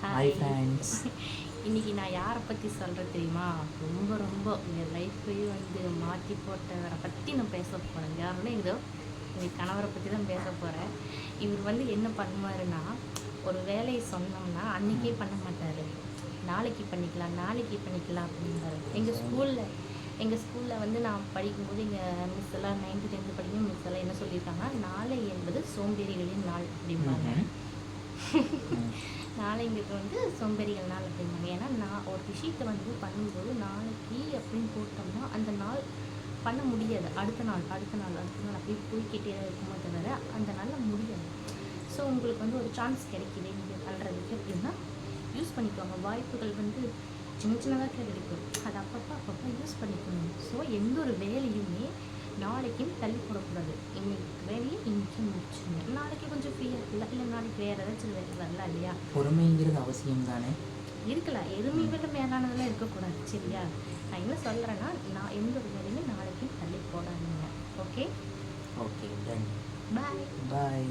Hi hi. Friends. இன்னைக்கு நான் யாரை பற்றி சொல்கிறேன் தெரியுமா? ரொம்ப ரொம்ப என் லைஃப்பையே வந்து மாற்றி போட்டவரை பற்றி நான் பேச போகிறேன். யாருன்னா எங்கள் கணவரை பற்றி தான் பேச போகிறேன். இவர் வந்து என்ன பண்ணுவாருன்னா, ஒரு வேலையை சொன்னோம்னா அன்றைக்கே பண்ண மாட்டார். நாளைக்கு பண்ணிக்கலாம் நாளைக்கு பண்ணிக்கலாம் அப்படின்பாரு. எங்கள் ஸ்கூலில் வந்து நான் படிக்கும்போது எங்கள் மிஸ் எல்லாம் 9th 10th படிக்கும் மிஸ் எல்லாம் என்ன சொல்லியிருக்காங்கன்னா, நாளை என்பது சோம்பேறிகளின் நாள் அப்படிம்பாங்க. நாளைங்கிறது வந்து சோம்பேறிகள் நாள் அப்படிம்பாங்க. ஏன்னா நான் ஒரு விஷயத்தை வந்து பண்ணும்போது நாளைக்கு அப்படின்னு போட்டோம்னா அந்த நாள் பண்ண முடியாது. அடுத்த நாள் அப்படியே போய்க்கிட்டே இருக்குமோ தவிர அந்த நாளில் முடியாது. ஸோ உங்களுக்கு வந்து ஒரு சான்ஸ் கிடைக்கிது நீங்கள் பண்ணுறதுக்கு அப்படின்னா யூஸ் பண்ணிக்கோங்க. வாய்ப்புகள் வந்து சின்ன சின்னதாக கிடைக்கும். அதை அப்பப்போ யூஸ் பண்ணிக்கணும். ஸோ எந்த ஒரு வேலையுமே நாளைக்கும் தள்ளி போடக்கூடாது. இன்னைக்கு வேலையை இன்னைக்கு முடிச்சுங்க. நாளைக்கு கொஞ்சம் ஃப்ரீயாக இருக்குல்ல, இல்லை நாளைக்கு வேறு ஏதாச்சும் வேலை வரலாம் இல்லையா? பொறுமைங்கிறது அவசியம் தானே? இருக்கலாம். எதுவுமே விட மேலானதெல்லாம் இருக்கக்கூடாது. சரியா? நான் என்ன சொல்கிறேன்னா, நான் எந்த ஒரு வேலையுமே நாளைக்கும் தள்ளி போடாதீங்க. Okay okay, done. பாய். பாய்.